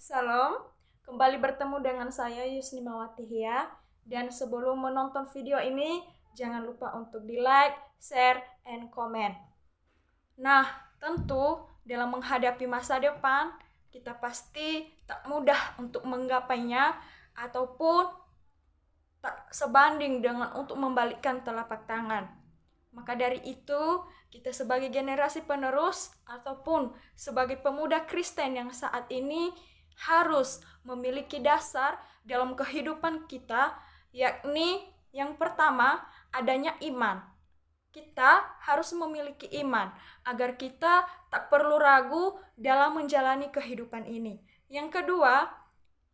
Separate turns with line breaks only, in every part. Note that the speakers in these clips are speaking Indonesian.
Salam, kembali bertemu dengan saya Yusni Mawatihya. Dan sebelum menonton video ini, jangan lupa untuk di-like, share, and comment. Nah, tentu dalam menghadapi masa depan, kita pasti tak mudah untuk menggapainya ataupun tak sebanding dengan untuk membalikkan telapak tangan. Maka dari itu, kita sebagai generasi penerus ataupun sebagai pemuda Kristen yang saat ini harus memiliki dasar dalam kehidupan kita, yakni yang pertama adanya iman. Kita harus memiliki iman agar kita tak perlu ragu dalam menjalani kehidupan ini. Yang kedua,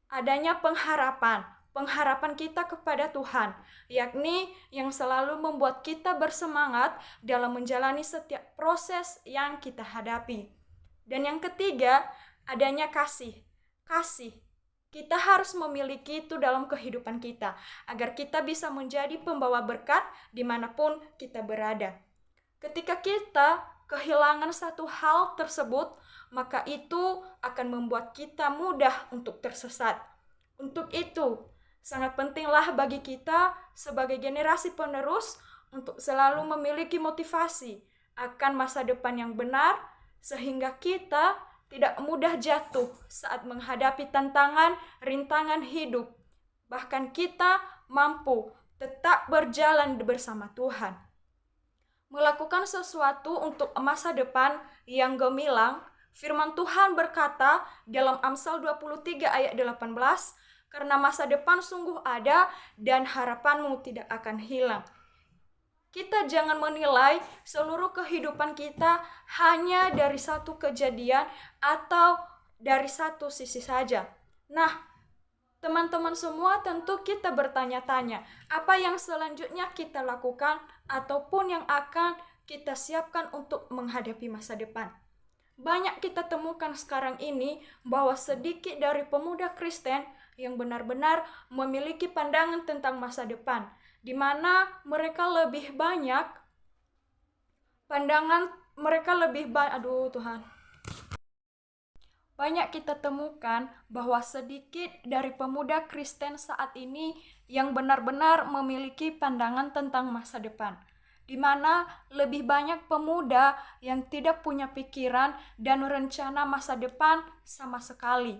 adanya pengharapan. Pengharapan kita kepada Tuhan, yakni yang selalu membuat kita bersemangat dalam menjalani setiap proses yang kita hadapi. Dan yang ketiga, adanya kasih. Kasih. Kita harus memiliki itu dalam kehidupan kita, agar kita bisa menjadi pembawa berkat dimanapun kita berada. Ketika kita kehilangan satu hal tersebut, maka itu akan membuat kita mudah untuk tersesat. Untuk itu, sangat pentinglah bagi kita sebagai generasi penerus untuk selalu memiliki motivasi akan masa depan yang benar, sehingga kita tidak mudah jatuh saat menghadapi tantangan, rintangan hidup. Bahkan kita mampu tetap berjalan bersama Tuhan. Melakukan sesuatu untuk masa depan yang gemilang, firman Tuhan berkata dalam Amsal 23 ayat 18, karena masa depan sungguh ada dan harapanmu tidak akan hilang. Kita jangan menilai seluruh kehidupan kita hanya dari satu kejadian atau dari satu sisi saja. Nah, teman-teman semua tentu kita bertanya-tanya, apa yang selanjutnya kita lakukan ataupun yang akan kita siapkan untuk menghadapi masa depan. Banyak kita temukan sekarang ini bahwa sedikit dari pemuda Kristen yang benar-benar memiliki pandangan tentang masa depan, di mana mereka lebih banyak banyak kita temukan bahwa sedikit dari pemuda Kristen saat ini yang benar-benar memiliki pandangan tentang masa depan, di mana lebih banyak pemuda yang tidak punya pikiran dan rencana masa depan sama sekali.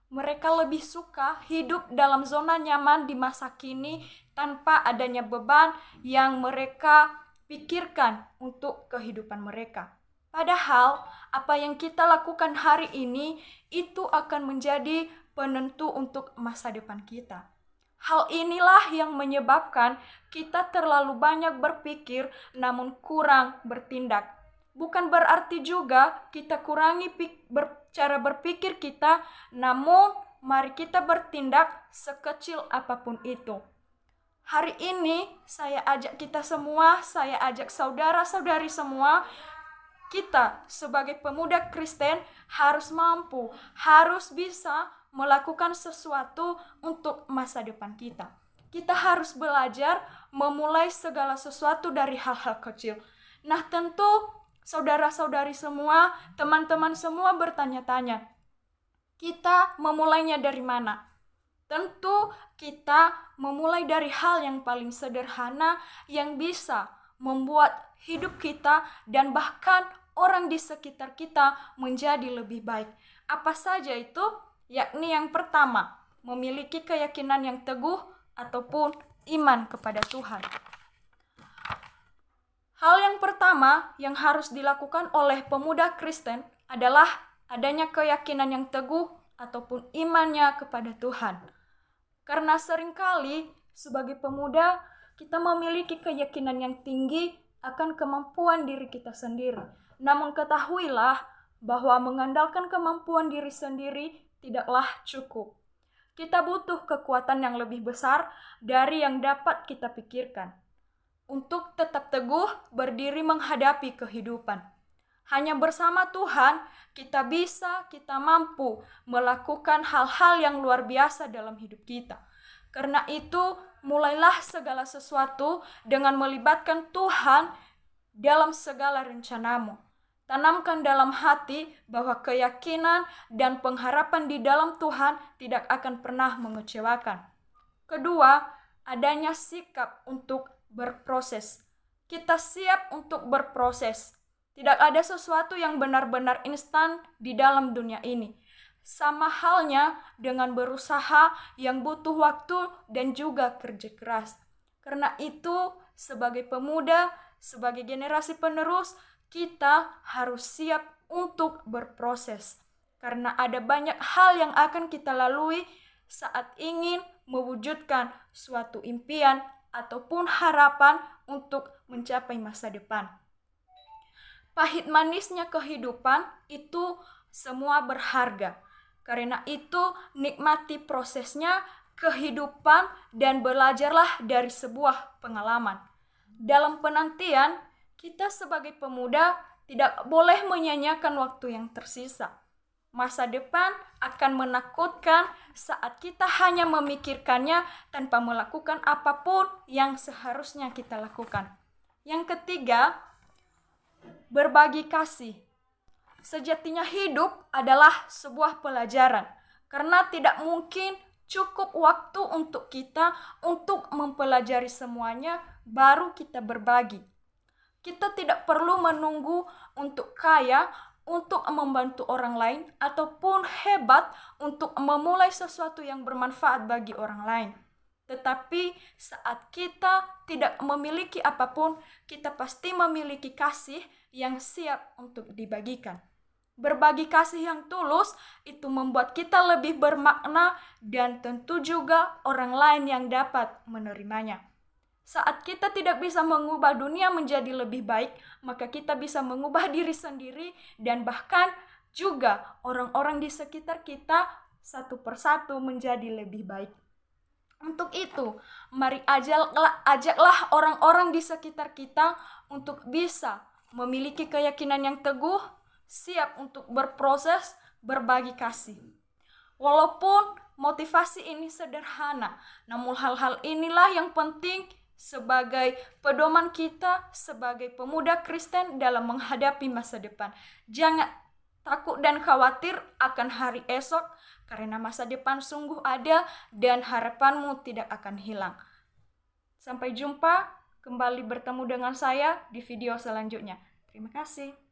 Mereka lebih suka hidup dalam zona nyaman di masa kini tanpa adanya beban yang mereka pikirkan untuk kehidupan mereka. Padahal apa yang kita lakukan hari ini itu akan menjadi penentu untuk masa depan kita. Hal inilah yang menyebabkan kita terlalu banyak berpikir namun kurang bertindak. Bukan berarti juga kita kurangi cara berpikir kita, namun mari kita bertindak sekecil apapun itu. Hari ini saya ajak kita semua, saya ajak saudara-saudari semua, kita sebagai pemuda Kristen harus mampu, harus bisa melakukan sesuatu untuk masa depan kita. Kita harus belajar memulai segala sesuatu dari hal-hal kecil. Nah, tentu saudara-saudari semua, teman-teman semua bertanya-tanya, kita memulainya dari mana? Tentu kita memulai dari hal yang paling sederhana yang bisa membuat hidup kita dan bahkan orang di sekitar kita menjadi lebih baik. Apa saja itu? Yakni yang pertama, memiliki keyakinan yang teguh ataupun iman kepada Tuhan. Hal yang pertama yang harus dilakukan oleh pemuda Kristen adalah adanya keyakinan yang teguh ataupun imannya kepada Tuhan. Karena seringkali sebagai pemuda kita memiliki keyakinan yang tinggi akan kemampuan diri kita sendiri. Namun ketahuilah bahwa mengandalkan kemampuan diri sendiri tidaklah cukup. Kita butuh kekuatan yang lebih besar dari yang dapat kita pikirkan untuk tetap teguh berdiri menghadapi kehidupan. Hanya bersama Tuhan kita mampu melakukan hal-hal yang luar biasa dalam hidup kita. Karena itu, mulailah segala sesuatu dengan melibatkan Tuhan dalam segala rencanamu. Tanamkan dalam hati bahwa keyakinan dan pengharapan di dalam Tuhan tidak akan pernah mengecewakan. Kedua, adanya sikap untuk berproses. Kita siap untuk berproses. Tidak ada sesuatu yang benar-benar instan di dalam dunia ini. Sama halnya dengan berusaha yang butuh waktu dan juga kerja keras. Karena itu, sebagai pemuda, sebagai generasi penerus, kita harus siap untuk berproses. Karena ada banyak hal yang akan kita lalui saat ingin mewujudkan suatu impian ataupun harapan untuk mencapai masa depan. Pahit manisnya kehidupan itu semua berharga. Karena itu nikmati prosesnya kehidupan dan belajarlah dari sebuah pengalaman. Dalam penantian, kita sebagai pemuda tidak boleh menyanyiakan waktu yang tersisa. Masa depan akan menakutkan saat kita hanya memikirkannya tanpa melakukan apapun yang seharusnya kita lakukan. Yang ketiga, berbagi kasih. Sejatinya hidup adalah sebuah pelajaran, karena tidak mungkin cukup waktu untuk kita untuk mempelajari semuanya, baru kita berbagi. Kita tidak perlu menunggu untuk kaya, untuk membantu orang lain, ataupun hebat untuk memulai sesuatu yang bermanfaat bagi orang lain. Tetapi saat kita tidak memiliki apapun, kita pasti memiliki kasih yang siap untuk dibagikan. Berbagi kasih yang tulus itu membuat kita lebih bermakna dan tentu juga orang lain yang dapat menerimanya. Saat kita tidak bisa mengubah dunia menjadi lebih baik, maka kita bisa mengubah diri sendiri dan bahkan juga orang-orang di sekitar kita satu persatu menjadi lebih baik. Untuk itu, mari ajaklah orang-orang di sekitar kita untuk bisa memiliki keyakinan yang teguh, siap untuk berproses, berbagi kasih. Walaupun motivasi ini sederhana, namun hal-hal inilah yang penting sebagai pedoman kita sebagai pemuda Kristen dalam menghadapi masa depan. Jangan takut dan khawatir akan hari esok, karena masa depan sungguh ada dan harapanmu tidak akan hilang. Sampai jumpa, kembali bertemu dengan saya di video selanjutnya. Terima kasih.